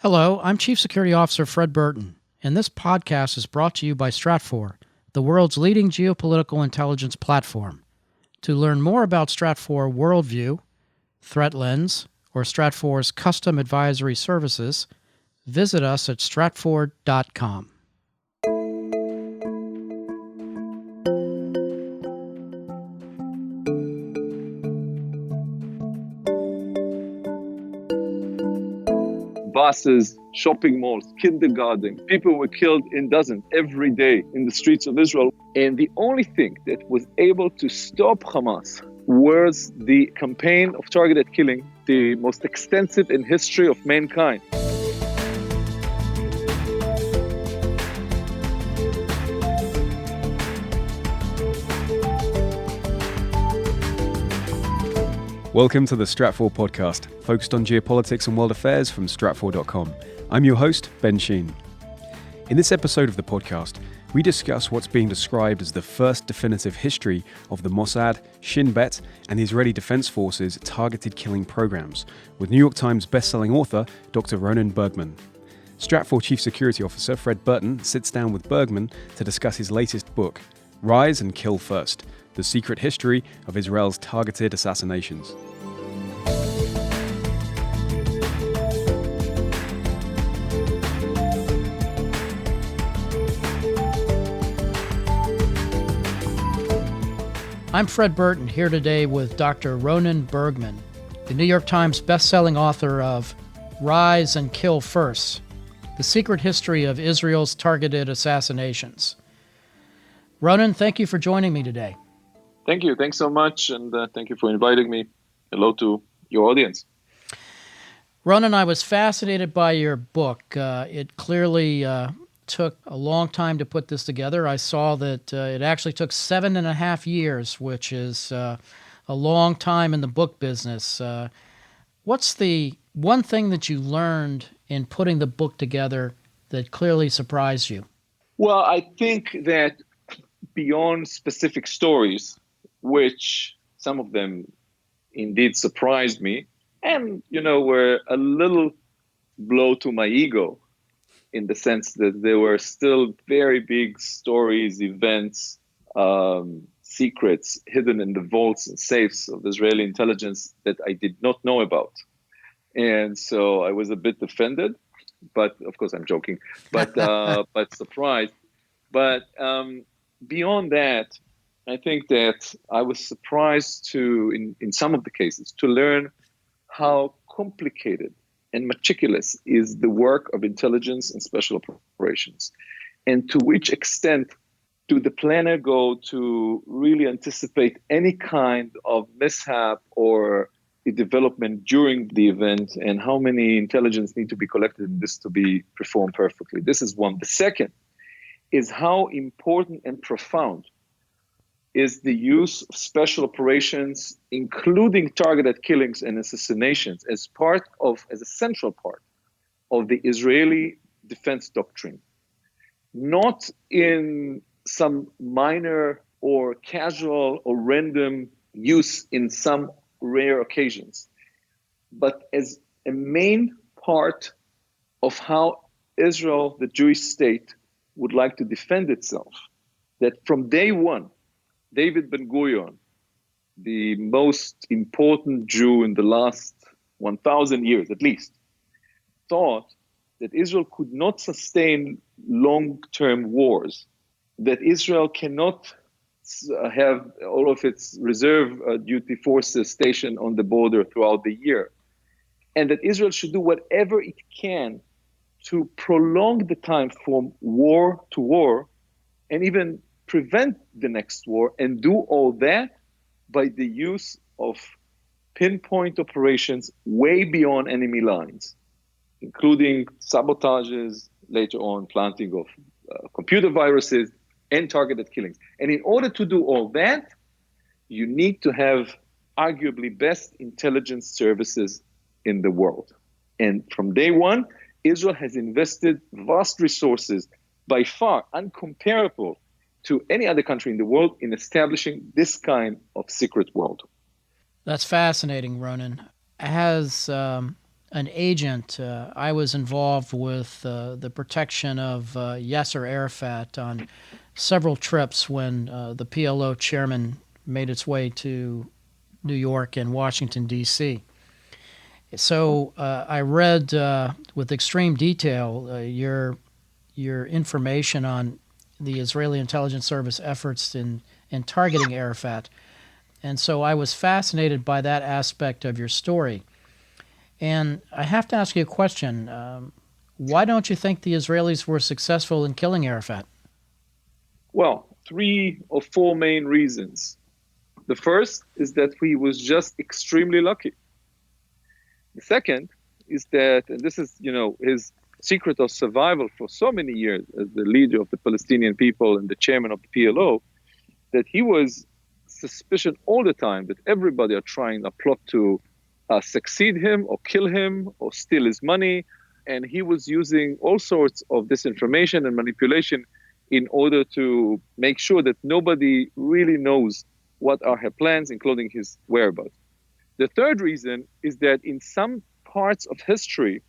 Hello, I'm Chief Security Officer Fred Burton, and this podcast is brought to you by Stratfor, the world's leading geopolitical intelligence platform. To learn more about Stratfor Worldview, Threat Lens, or Stratfor's custom advisory services, visit us at stratfor.com. Buses, shopping malls, kindergarten. People were killed in dozens every day in the streets of Israel. And the only thing that was able to stop Hamas was the campaign of targeted killing, the most extensive in history of mankind. Welcome to the Stratfor Podcast, focused on geopolitics and world affairs from Stratfor.com. I'm your host, Ben Sheen. In this episode of the podcast, we discuss what's being described as the first definitive history of the Mossad, Shin Bet, and the Israeli Defense Forces targeted killing programs, with New York Times bestselling author Dr. Ronen Bergman. Stratfor Chief Security Officer Fred Burton sits down with Bergman to discuss his latest book, Rise and Kill First: The Secret History of Israel's Targeted Assassinations. I'm Fred Burton, here today with Dr. Ronen Bergman, the New York Times bestselling author of Rise and Kill First: The Secret History of Israel's Targeted Assassinations. Ronen, thank you for joining me today. Thank you. Thanks so much. And thank you for inviting me. Hello to your audience. Ronen, I was fascinated by your book. It clearly took a long time to put this together. I saw that it actually took 7.5 years, which is a long time in the book business. What's the one thing that you learned in putting the book together that clearly surprised you? Well, I think that beyond specific stories, which some of them indeed surprised me and, were a little blow to my ego, in the sense that there were still very big stories, events, secrets hidden in the vaults and safes of Israeli intelligence that I did not know about. And so I was a bit offended, but of course I'm joking, but surprised. But beyond that, I think that I was surprised in some of the cases, to learn how complicated and meticulous is the work of intelligence and special operations, and to which extent do the planner go to really anticipate any kind of mishap or a development during the event, and how many intelligence need to be collected in this to be performed perfectly. This is one. The second is how important and profound is the use of special operations, including targeted killings and assassinations, as a central part of the Israeli defense doctrine. Not in some minor or casual or random use in some rare occasions, but as a main part of how Israel, the Jewish state, would like to defend itself. That from day one, David Ben-Gurion, the most important Jew in the last 1,000 years at least, thought that Israel could not sustain long-term wars, that Israel cannot have all of its reserve duty forces stationed on the border throughout the year, and that Israel should do whatever it can to prolong the time from war to war, and even prevent the next war, and do all that by the use of pinpoint operations way beyond enemy lines, including sabotages, later on planting of computer viruses, and targeted killings. And in order to do all that, you need to have arguably best intelligence services in the world. And from day one, Israel has invested vast resources, by far uncomparable to any other country in the world, in establishing this kind of secret world. That's fascinating, Ronen. As a an agent, I was involved with the protection of Yasser Arafat on several trips when the PLO chairman made its way to New York and Washington, D.C. So I read with extreme detail your information on the Israeli intelligence service efforts in targeting Arafat. And so I was fascinated by that aspect of your story. And I have to ask you a question. Why don't you think the Israelis were successful in killing Arafat? Well, 3 or 4 main reasons. The first is that he was just extremely lucky. The second is that, and this is, his secret of survival for so many years as the leader of the Palestinian people and the chairman of the PLO, that he was suspicion all the time that everybody are trying to plot to succeed him or kill him or steal his money. And he was using all sorts of disinformation and manipulation in order to make sure that nobody really knows what are her plans, including his whereabouts. The third reason is that in some parts of history,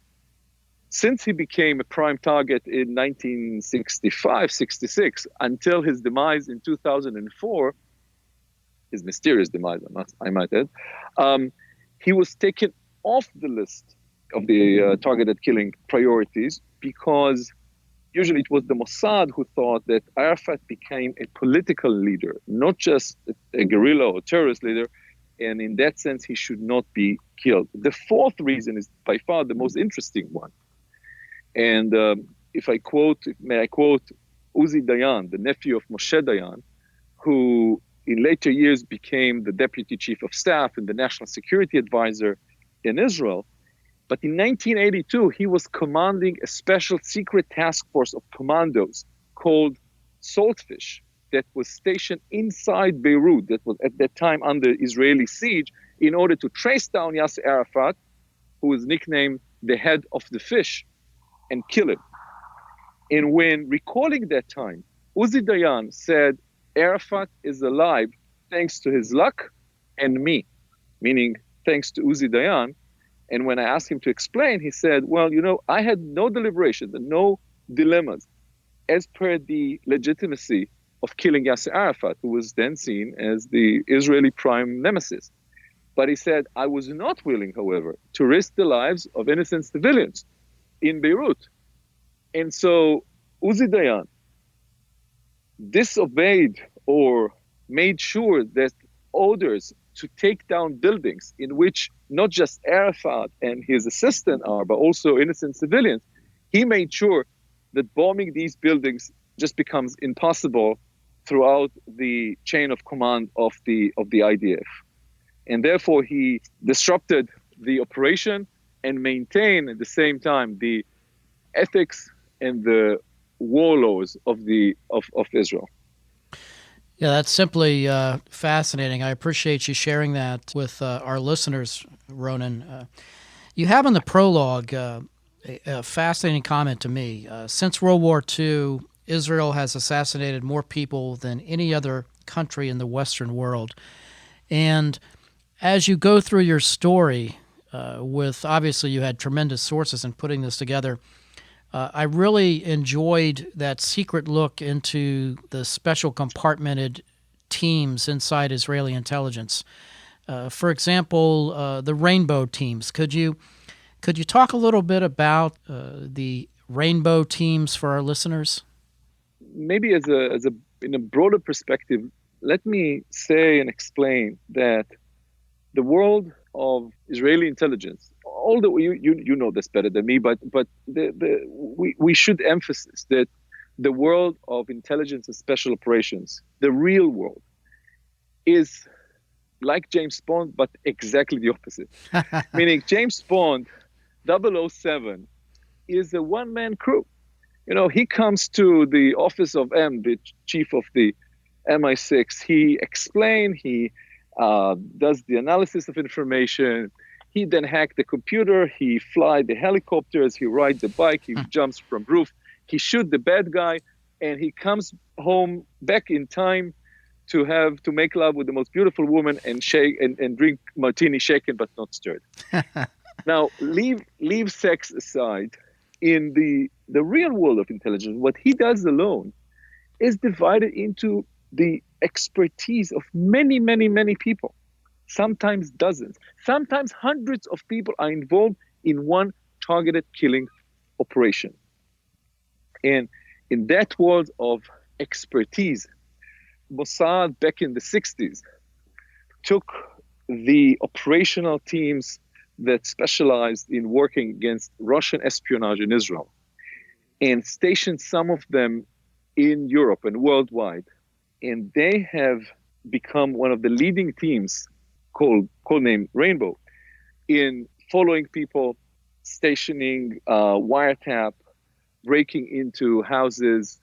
since he became a prime target in 1965, 66, until his demise in 2004, his mysterious demise, I might add, he was taken off the list of the targeted killing priorities because usually it was the Mossad who thought that Arafat became a political leader, not just a guerrilla or terrorist leader, and in that sense, he should not be killed. The fourth reason is by far the most interesting one. And may I quote Uzi Dayan, the nephew of Moshe Dayan, who in later years became the deputy chief of staff and the national security advisor in Israel. But in 1982, he was commanding a special secret task force of commandos called Saltfish that was stationed inside Beirut, that was at that time under Israeli siege, in order to trace down Yasser Arafat, who was nicknamed the head of the fish, and kill him. And when recalling that time, Uzi Dayan said, Arafat is alive thanks to his luck and me, meaning thanks to Uzi Dayan. And when I asked him to explain, he said, well, I had no deliberations and no dilemmas as per the legitimacy of killing Yasser Arafat, who was then seen as the Israeli prime nemesis. But he said, I was not willing, however, to risk the lives of innocent civilians in Beirut. And so Uzi Dayan disobeyed or made sure that orders to take down buildings in which not just Arafat and his assistant are, but also innocent civilians, he made sure that bombing these buildings just becomes impossible throughout the chain of command of the IDF. And therefore, he disrupted the operation and maintained at the same time the ethics and the war laws of Israel. Yeah, that's simply fascinating. I appreciate you sharing that with our listeners, Ronen. You have in the prologue a fascinating comment to me. Since World War II, Israel has assassinated more people than any other country in the Western world. And as you go through your story, obviously you had tremendous sources in putting this together, I really enjoyed that secret look into the special compartmented teams inside Israeli intelligence. For example, the rainbow teams. Could you talk a little bit about the rainbow teams for our listeners? Maybe in a broader perspective, let me say and explain that the world of Israeli intelligence, although you know this better than me, but we should emphasize that the world of intelligence and special operations, the real world, is like James Bond, but exactly the opposite. Meaning James Bond, 007, is a one-man crew. He comes to the office of M, the chief of the MI6. He explains, he does the analysis of information. He then hack the computer. He fly the helicopters. He ride the bike. He jumps from roof. He shoot the bad guy, and he comes home back in time to make love with the most beautiful woman and drink martini shaken but not stirred. Now, leave sex aside. In the real world of intelligence, what he does alone is divided into the expertise of many, many, many people. Sometimes dozens, sometimes hundreds of people are involved in one targeted killing operation. And in that world of expertise, Mossad back in the 60s took the operational teams that specialized in working against Russian espionage in Israel and stationed some of them in Europe and worldwide. And they have become one of the leading teams, codename Rainbow, in following people, stationing wiretap, breaking into houses,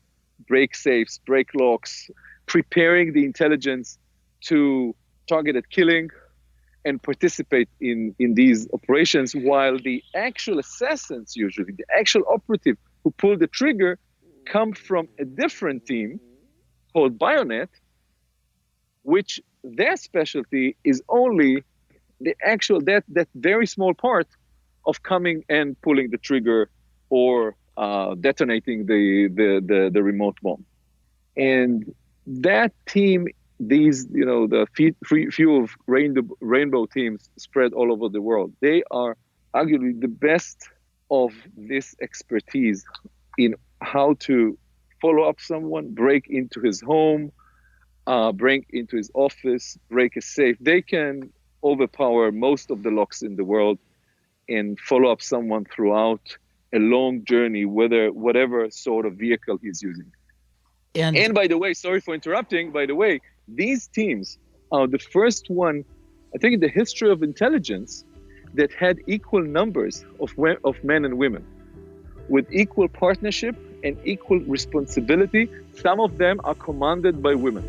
break safes, break locks, preparing the intelligence to targeted killing and participate in these operations, while the actual assassins, usually the actual operative who pulled the trigger, come from a different team called Bayonet, which their specialty is only the actual, that very small part of coming and pulling the trigger or detonating the remote bomb. And that team, these, the few of rainbow teams spread all over the world, they are arguably the best of this expertise in how to follow up someone, break into his home, break into his office, break a safe. They can overpower most of the locks in the world and follow up someone throughout a long journey, whatever sort of vehicle he's using. And by the way, sorry for interrupting, by the way, these teams are the first one, I think, in the history of intelligence that had equal numbers of men and women with equal partnership and equal responsibility. Some of them are commanded by women.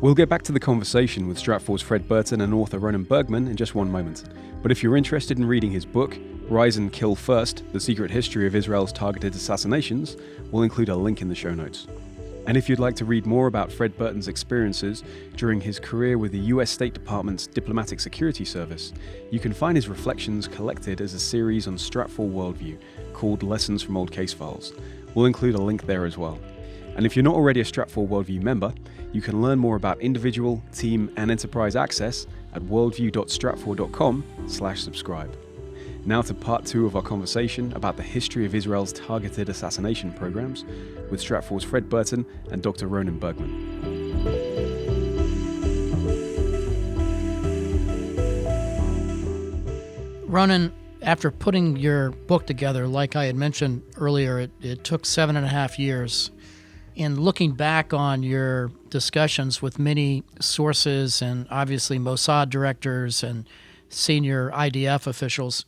We'll get back to the conversation with Stratfor's Fred Burton and author Ronen Bergman in just one moment. But if you're interested in reading his book, Rise and Kill First, The Secret History of Israel's Targeted Assassinations, we'll include a link in the show notes. And if you'd like to read more about Fred Burton's experiences during his career with the US State Department's Diplomatic Security Service, you can find his reflections collected as a series on Stratfor Worldview called Lessons from Old Case Files. We'll include a link there as well. And if you're not already a Stratfor Worldview member, you can learn more about individual, team, and enterprise access at worldview.stratfor.com/subscribe. Now to part 2 of our conversation about the history of Israel's targeted assassination programs with Stratfor's Fred Burton and Dr. Ronen Bergman. Ronen, after putting your book together, like I had mentioned earlier, it took 7.5 years. In looking back on your discussions with many sources and obviously Mossad directors and senior IDF officials,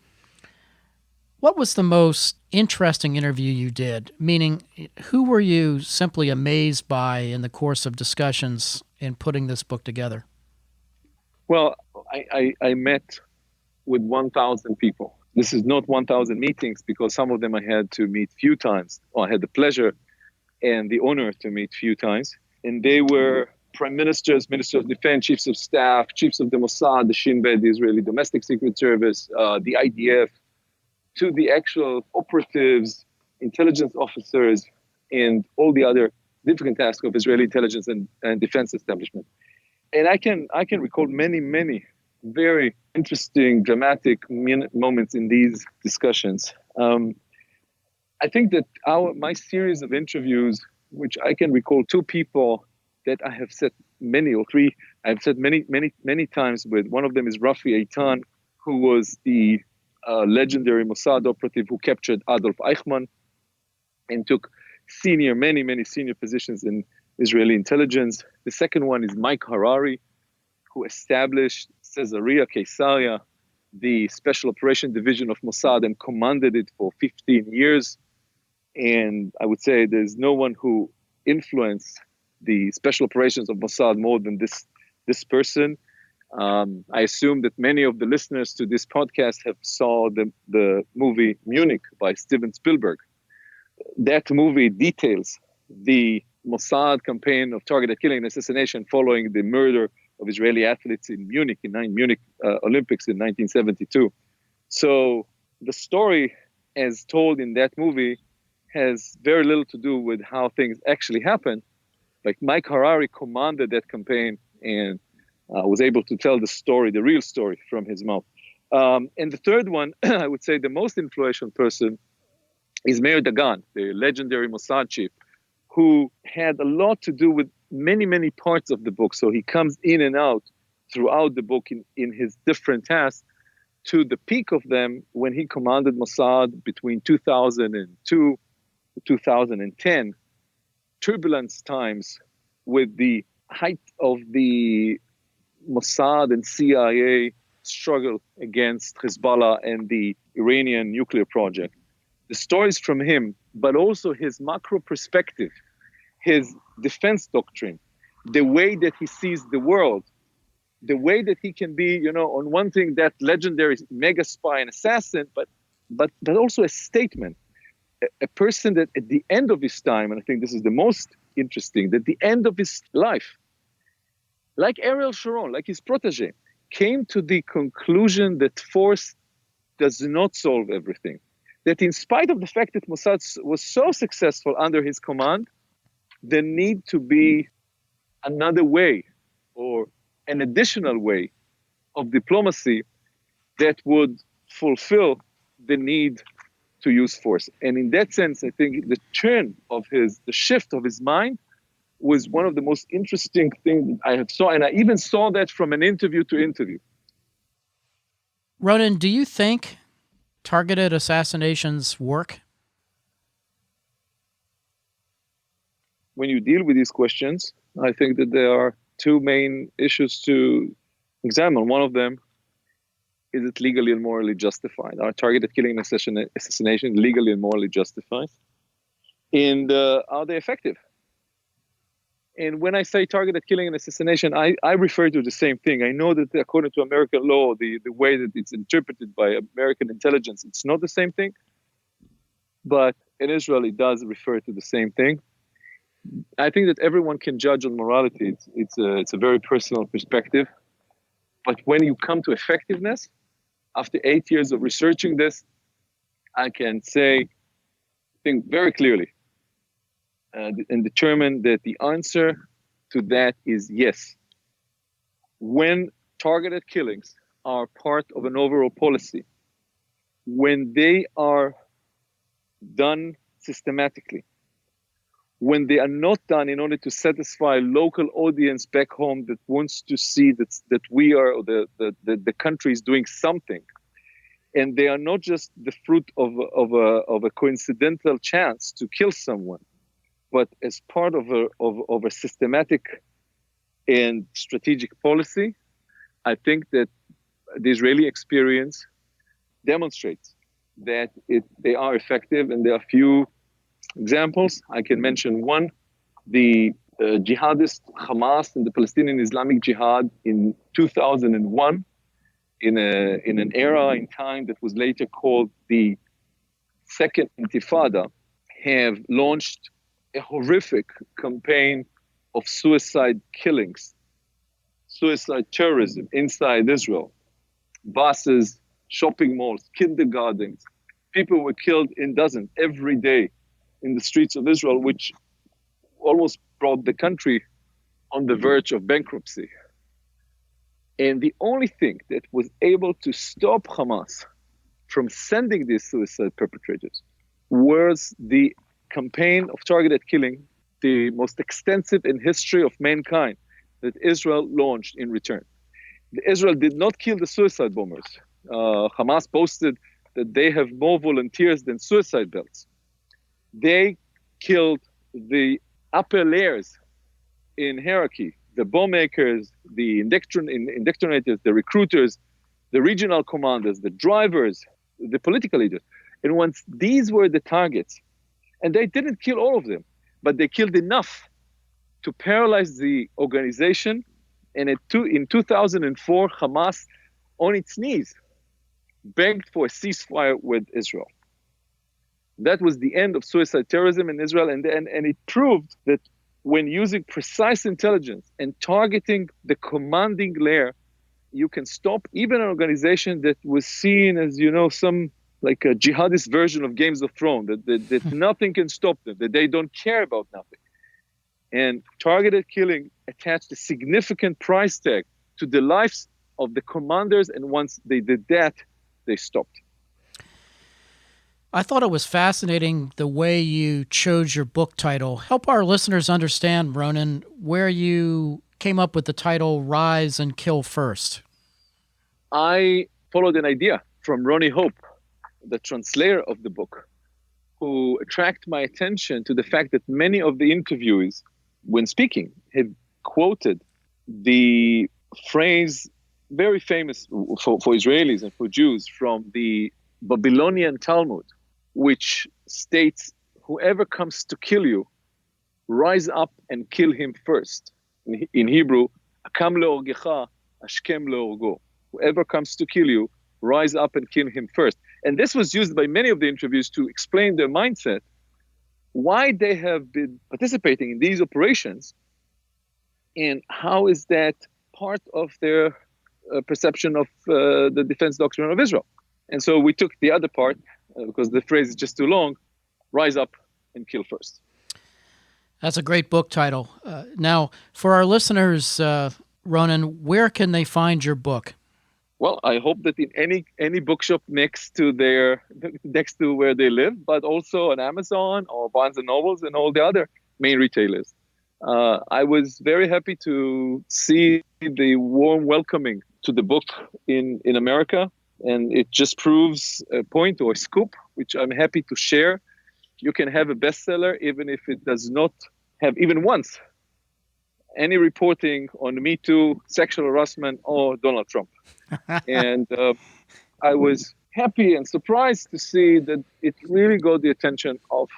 what was the most interesting interview you did? Meaning, who were you simply amazed by in the course of discussions in putting this book together? Well, I met with 1,000 people. This is not 1,000 meetings because some of them I had to meet few times, or I had the pleasure and the honor to meet few times. And they were prime ministers, ministers of defense, chiefs of staff, chiefs of the Mossad, the Shin Bet, the Israeli Domestic Secret Service, the IDF, to the actual operatives, intelligence officers, and all the other different tasks of Israeli intelligence and defense establishment. And I can recall many, many very interesting, dramatic moments in these discussions. I think that my series of interviews, which I can recall 2 people that I have said many, or 3, I've said many, many, many times with. One of them is Rafi Eitan, who was the legendary Mossad operative who captured Adolf Eichmann and took many, many senior positions in Israeli intelligence. The second one is Mike Harari, who established Caesarea, the Special Operation Division of Mossad, and commanded it for 15 years. And I would say there's no one who influenced the special operations of Mossad more than this person. I assume that many of the listeners to this podcast have saw the movie Munich by Steven Spielberg. That movie details the Mossad campaign of targeted killing and assassination following the murder of Israeli athletes in Munich, Olympics in 1972. So the story as told in that movie has very little to do with how things actually happened. Like Mike Harari commanded that campaign and was able to tell the story, the real story, from his mouth. And the third one, I would say the most influential person is Meir Dagan, the legendary Mossad chief, who had a lot to do with many, many parts of the book. So he comes in and out throughout the book in his different tasks, to the peak of them when he commanded Mossad between 2002 to 2010, turbulence times with the height of the Mossad and CIA struggle against Hezbollah and the Iranian nuclear project. The stories from him, but also his macro perspective, his defense doctrine, the way that he sees the world, the way that he can be, on one thing, that legendary mega spy and assassin, but also a statement, a person that at the end of his time, and I think this is the most interesting, that at the end of his life, like Ariel Sharon, like his protege, came to the conclusion that force does not solve everything. That in spite of the fact that Mossad was so successful under his command, there need to be another way or an additional way of diplomacy that would fulfill the need to use force. And in that sense, I think the shift of his mind was one of the most interesting things that I have saw. And I even saw that from an interview to interview. Ronen, do you think targeted assassinations work? When you deal with these questions, I think that there are two main issues to examine. One of them, is it legally and morally justified? Are targeted killing and assassination legally and morally justified? And are they effective? And when I say targeted killing and assassination, I refer to the same thing. I know that according to American law, the way that it's interpreted by American intelligence, it's not the same thing. But in Israel, it does refer to the same thing. I think that everyone can judge on morality. It's a very personal perspective. But when you come to effectiveness, after 8 years of researching this, I can think very clearly and determine that the answer to that is yes. When targeted killings are part of an overall policy, when they are done systematically, when they are not done in order to satisfy local audience back home that wants to see that we are, or the country is doing something, and they are not just the fruit of a coincidental chance to kill someone, but as part of a systematic and strategic policy, I think that the Israeli experience demonstrates that they are effective, and there are few examples. I can mention one, the jihadist Hamas and the Palestinian Islamic Jihad in 2001, in an era in time that was later called the Second Intifada, have launched a horrific campaign of suicide killings, suicide terrorism inside Israel. Buses, shopping malls, kindergartens. People were killed in dozens every day in the streets of Israel, which almost brought the country on the verge of bankruptcy. And the only thing that was able to stop Hamas from sending these suicide perpetrators was the campaign of targeted killing, the most extensive in history of mankind, that Israel launched in return. Israel did not kill the suicide bombers. Hamas boasted that they have more volunteers than suicide belts. They killed the upper layers in hierarchy, the bomb makers, the indoctrinators, the recruiters, the regional commanders, the drivers, the political leaders. And once these were the targets, and they didn't kill all of them, but they killed enough to paralyze the organization. And in 2004, Hamas, on its knees, begged for a ceasefire with Israel. That was the end of suicide terrorism in Israel, and it proved that when using precise intelligence and targeting the commanding layer, you can stop even an organization that was seen as, some like a jihadist version of Games of Thrones, that nothing can stop them, that they don't care about nothing. And targeted killing attached a significant price tag to the lives of the commanders, and once they did that, they stopped. I thought it was fascinating the way you chose your book title. Help our listeners understand, Ronen, where you came up with the title Rise and Kill First. I followed an idea from Ronnie Hope, the translator of the book, who attracted my attention to the fact that many of the interviewees, when speaking, had quoted the phrase, very famous for Israelis and for Jews, from the Babylonian Talmud, which states, whoever comes to kill you, rise up and kill him first. In Hebrew, Akam le'orgecha, ashkem le'orgo. Whoever comes to kill you, rise up and kill him first. And this was used by many of the interviews to explain their mindset, why they have been participating in these operations, and how is that part of their perception of the defense doctrine of Israel. And so we took the other part, because the phrase is just too long, rise up and kill first. That's a great book title. Now, for our listeners, Ronen, where can they find your book? Well, I hope that in any bookshop next to where they live, but also on Amazon or Barnes and Nobles and all the other main retailers. I was very happy to see the warm welcoming to the book in America, and it just proves a point or a scoop, which I'm happy to share. You can have a bestseller even if it does not have even once any reporting on Me Too, sexual harassment, or Donald Trump. And I was happy and surprised to see that it really got the attention of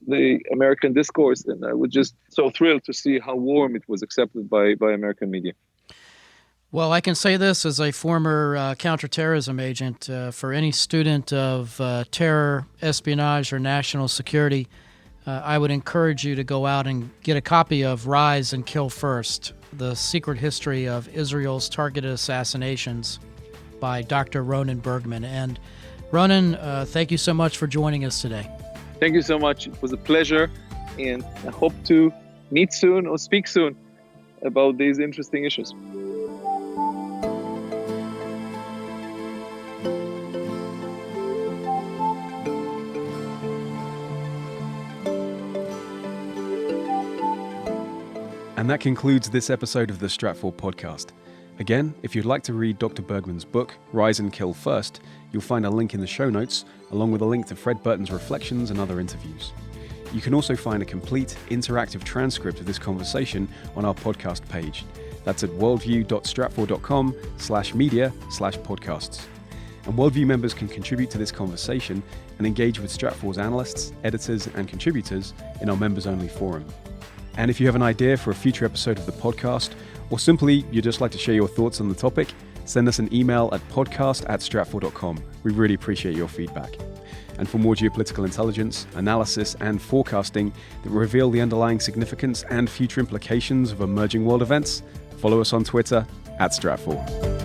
the American discourse, and I was just so thrilled to see how warm it was accepted by American media. Well, I can say this as a former counterterrorism agent. For any student of terror, espionage, or national security, I would encourage you to go out and get a copy of Rise and Kill First, The Secret History of Israel's Targeted Assassinations by Dr. Ronen Bergman. And Ronen, thank you so much for joining us today. Thank you so much. It was a pleasure, and I hope to meet soon or speak soon about these interesting issues. And that concludes this episode of the Stratfor Podcast. Again, if you'd like to read Dr. Bergman's book, Rise and Kill First, you'll find a link in the show notes, along with a link to Fred Burton's reflections and other interviews. You can also find a complete interactive transcript of this conversation on our podcast page. That's at worldview.stratfor.com/media/podcasts. And Worldview members can contribute to this conversation and engage with Stratfor's analysts, editors, and contributors in our members-only forum. And if you have an idea for a future episode of the podcast, or simply you'd just like to share your thoughts on the topic, send us an email at podcast@stratfor.com. We really appreciate your feedback. And for more geopolitical intelligence, analysis, and forecasting that reveal the underlying significance and future implications of emerging world events, follow us on Twitter @Stratfor.